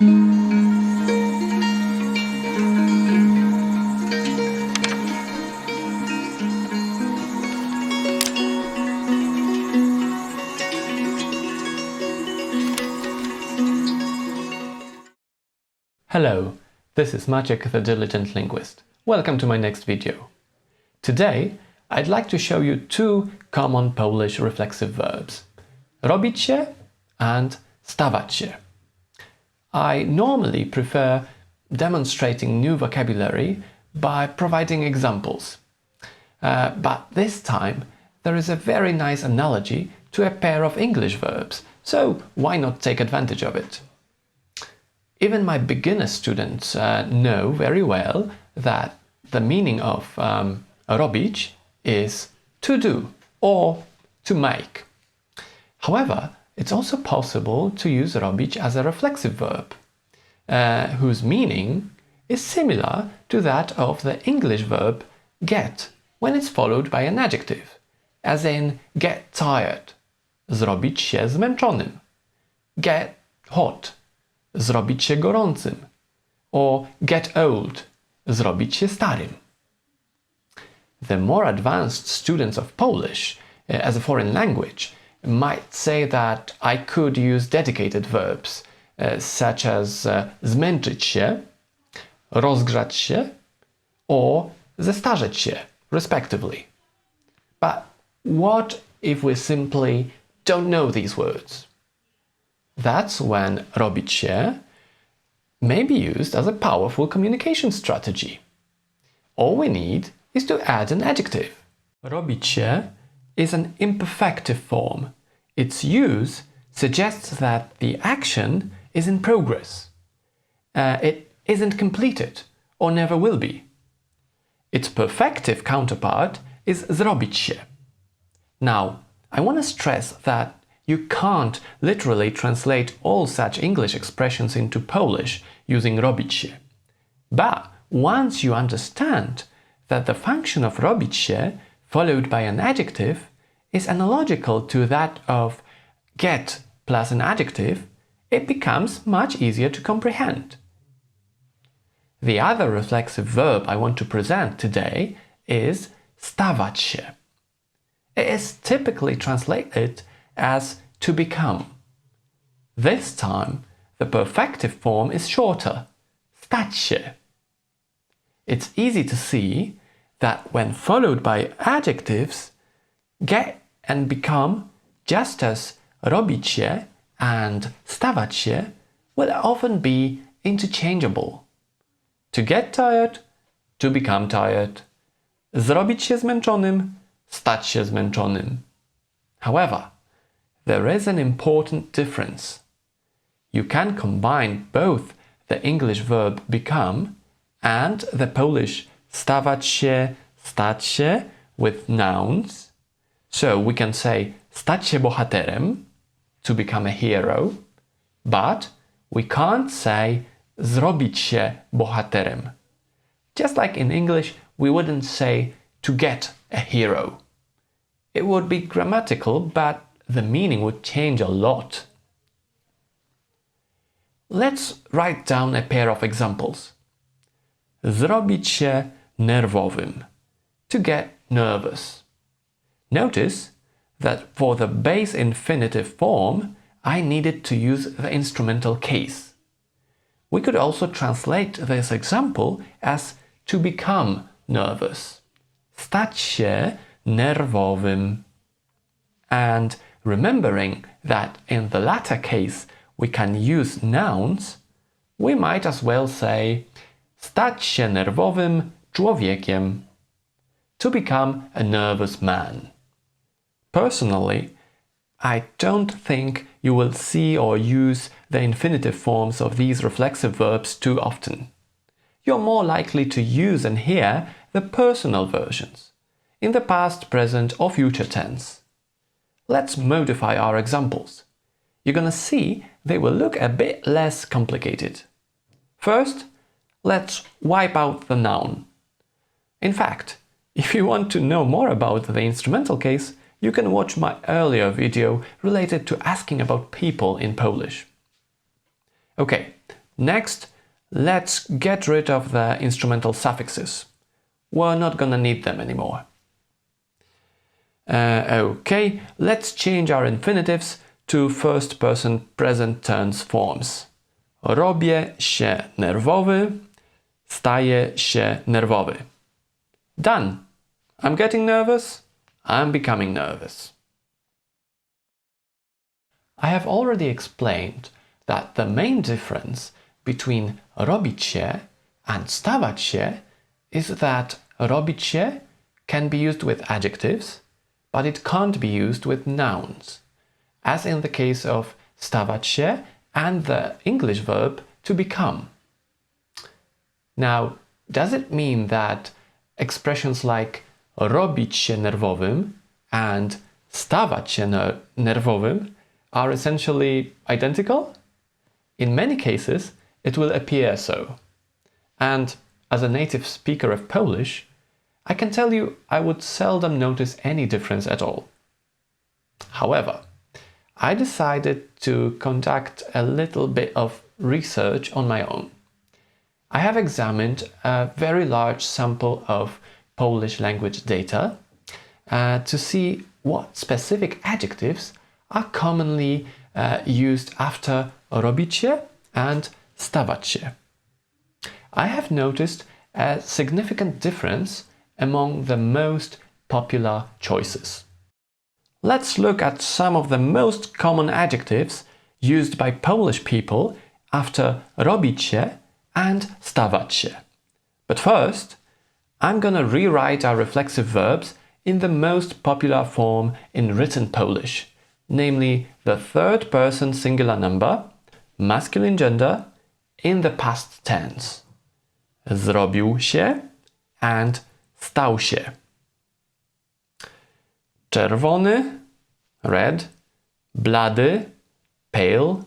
Hello, this is Maciek, the Diligent Linguist. Welcome to my next video. Today, I'd like to show you two common Polish reflexive verbs, robić się and stawać się. I normally prefer demonstrating new vocabulary by providing examples. But this time, there is a very nice analogy to a pair of English verbs, so why not take advantage of it? Even my beginner students know very well that the meaning of robić is to do or to make. However, it's also possible to use robić as a reflexive verb, whose meaning is similar to that of the English verb get when it's followed by an adjective, as in get tired, zrobić się zmęczonym, get hot, zrobić się gorącym, or get old, zrobić się starym. The more advanced students of Polish as a foreign language might say that I could use dedicated verbs such as zmęczyć się, rozgrzać się, or zestarzeć się, respectively. But what if we simply don't know these words? That's when robić się may be used as a powerful communication strategy. All we need is to add an adjective. Robić się is an imperfective form. Its use suggests that the action is in progress. It isn't completed or never will be. Its perfective counterpart is zrobić się. Now, I want to stress that you can't literally translate all such English expressions into Polish using robić się. But once you understand that the function of robić się followed by an adjective is analogical to that of get plus an adjective, it becomes much easier to comprehend. The other reflexive verb I want to present today is stawać się. It is typically translated as to become. This time, the perfective form is shorter, stać się. It's easy to see that when followed by adjectives, get and become, just as robić się and stawać się, will often be interchangeable. To get tired, to become tired. Zrobić się zmęczonym, stać się zmęczonym. However, there is an important difference. You can combine both the English verb become and the Polish stawać się, stać się with nouns. So we can say stać się bohaterem, to become a hero, but we can't say zrobić się bohaterem. Just like in English, we wouldn't say to get a hero. It would be grammatical, but the meaning would change a lot. Let's write down a pair of examples. Zrobić się nerwowym, to get nervous. Notice that for the base infinitive form, I needed to use the instrumental case. We could also translate this example as to become nervous. Stać się nerwowym. And remembering that in the latter case we can use nouns, we might as well say stać się nerwowym człowiekiem. To become a nervous man. Personally, I don't think you will see or use the infinitive forms of these reflexive verbs too often. You're more likely to use and hear the personal versions, in the past, present or future tense. Let's modify our examples. You're gonna see they will look a bit less complicated. First, let's wipe out the noun. In fact, if you want to know more about the instrumental case, you can watch my earlier video related to asking about people in Polish. Okay, Next, let's get rid of the instrumental suffixes. We're not gonna need them anymore. Okay, let's change our infinitives to first-person present tense forms. Robię się nerwowy, staję się nerwowy. Done. I'm getting nervous, I'm becoming nervous. I have already explained that the main difference between robić się and stawać się is that robić się can be used with adjectives, but it can't be used with nouns, as in the case of stawać się and the English verb to become. Now, does it mean that expressions like robić się nerwowym and stawać się nerwowym are essentially identical? In many cases, it will appear so. And as a native speaker of Polish, I can tell you I would seldom notice any difference at all. However, I decided to conduct a little bit of research on my own. I have examined a very large sample of Polish language data to see what specific adjectives are commonly used after robić się and stawać się. I have noticed a significant difference among the most popular choices. Let's look at some of the most common adjectives used by Polish people after robić się and stawać się. But first, I'm gonna rewrite our reflexive verbs in the most popular form in written Polish, namely the third person singular number, masculine gender, in the past tense. Zrobił się and stał się. Czerwony, red, blady, pale,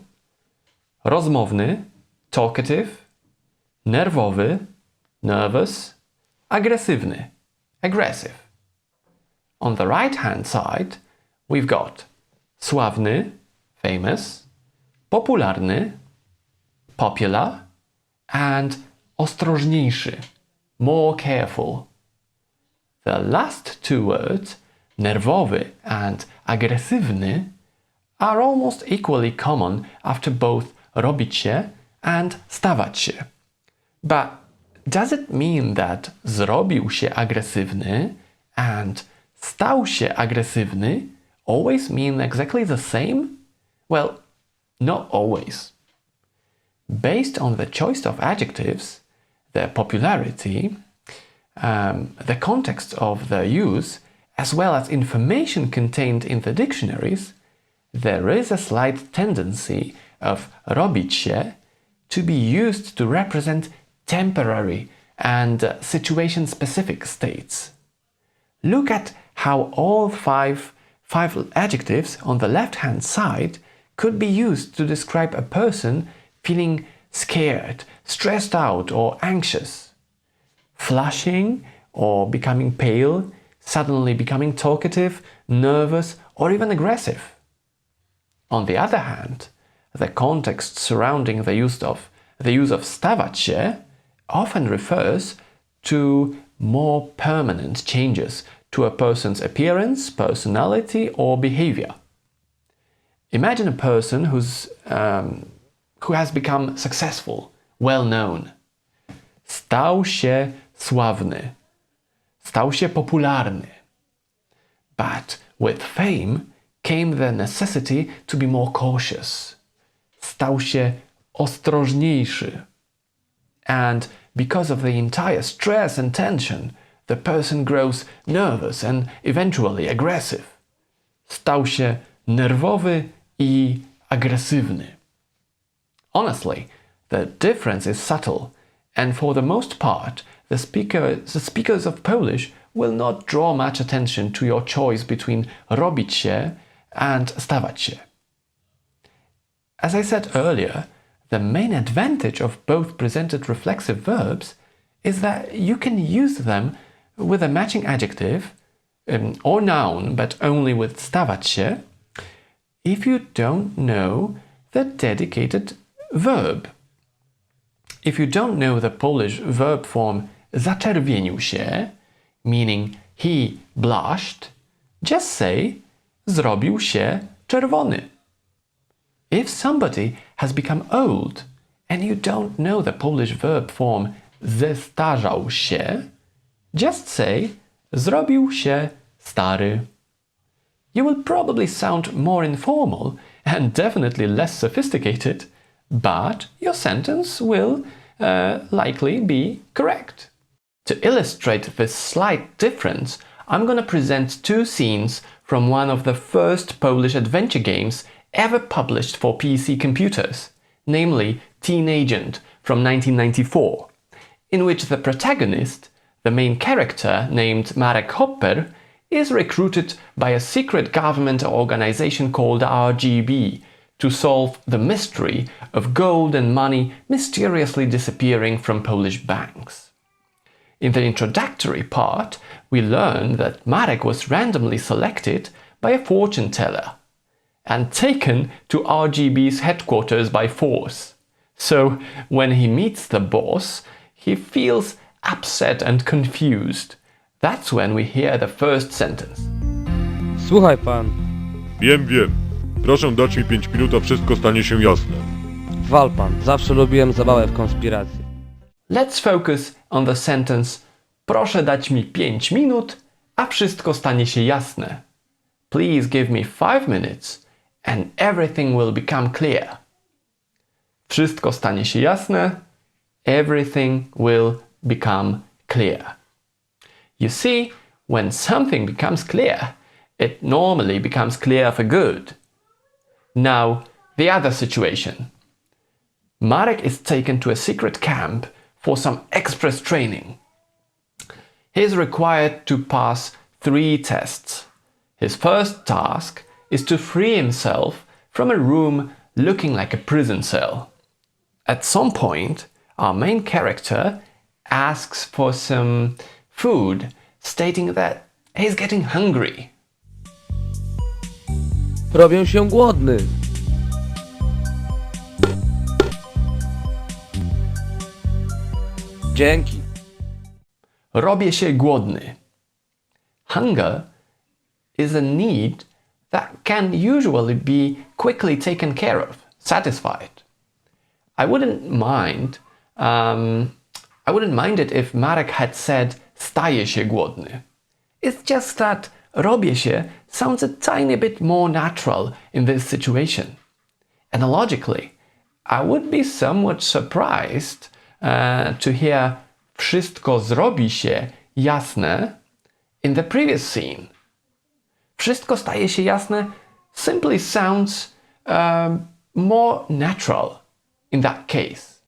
rozmowny, talkative, nerwowy, nervous, agresywny, aggressive. On the right-hand side, we've got sławny, famous, popularny, popular, and ostrożniejszy, more careful. The last two words, nerwowy and agresywny, are almost equally common after both robić się and stawać się. But does it mean that zrobił się agresywny and stał się agresywny always mean exactly the same? Well, not always. Based on the choice of adjectives, their popularity, the context of their use, as well as information contained in the dictionaries, there is a slight tendency of robić się to be used to represent temporary and situation-specific states. Look at how all five adjectives on the left-hand side could be used to describe a person feeling scared, stressed out, or anxious. Flushing or becoming pale, suddenly becoming talkative, nervous, or even aggressive. On the other hand, the context surrounding the use of stawać się often refers to more permanent changes to a person's appearance, personality, or behavior. Imagine a person who has become successful, well-known. Stał się sławny. Stał się popularny. But with fame came the necessity to be more cautious. Stał się ostrożniejszy. And because of the entire stress and tension, the person grows nervous and eventually aggressive. Stał się nerwowy i agresywny. Honestly, the difference is subtle, and for the most part, the speakers of Polish will not draw much attention to your choice between robić się and stawać się. As I said earlier, the main advantage of both presented reflexive verbs is that you can use them with a matching adjective or noun, but only with stawać się, if you don't know the dedicated verb. If you don't know the Polish verb form zaczerwienił się, meaning he blushed, just say zrobił się czerwony. If somebody has become old and you don't know the Polish verb form zestarzał się, just say zrobił się stary. You will probably sound more informal and definitely less sophisticated, but your sentence will likely be correct. To illustrate this slight difference, I'm going to present two scenes from one of the first Polish adventure games ever published for PC computers, namely Teenagent from 1994, in which the protagonist, the main character named Marek Hopper, is recruited by a secret government organization called RGB to solve the mystery of gold and money mysteriously disappearing from Polish banks. In the introductory part, we learn that Marek was randomly selected by a fortune teller and taken to RGB's headquarters by force. So, when he meets the boss, he feels upset and confused. That's when we hear the first sentence. Słuchaj pan, Wiem. Proszę dać mi 5 minut, a wszystko stanie się jasne. wal pan, zawsze lubiłem zabawę w konspirację. Let's focus on the sentence proszę dać mi 5 minut, a wszystko stanie się jasne. Please give me 5 minutes and everything will become clear. Wszystko stanie się jasne. Everything will become clear. You see, when something becomes clear, it normally becomes clear for good. Now, the other situation. Marek is taken to a secret camp for some express training. He is required to pass 3 tests. His first task is to free himself from a room looking like a prison cell. At some point, our main character asks for some food, stating that he's getting hungry. Robię się głodny. Dzięki. Robię się głodny. Hunger is a need that can usually be quickly taken care of, satisfied. I wouldn't mind it if Marek had said staje się głodny. It's just that robię się sounds a tiny bit more natural in this situation. Analogically, I would be somewhat surprised to hear wszystko zrobi się jasne in the previous scene. Wszystko staje się jasne simply sounds more natural in that case.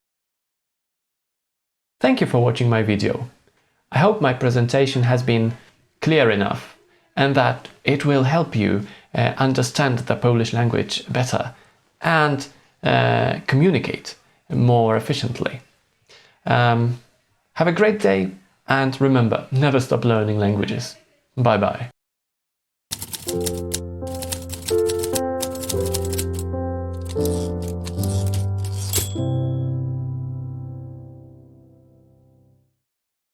Thank you for watching my video. I hope my presentation has been clear enough and that it will help you understand the Polish language better and communicate more efficiently. Have a great day and remember, never stop learning languages. Bye bye.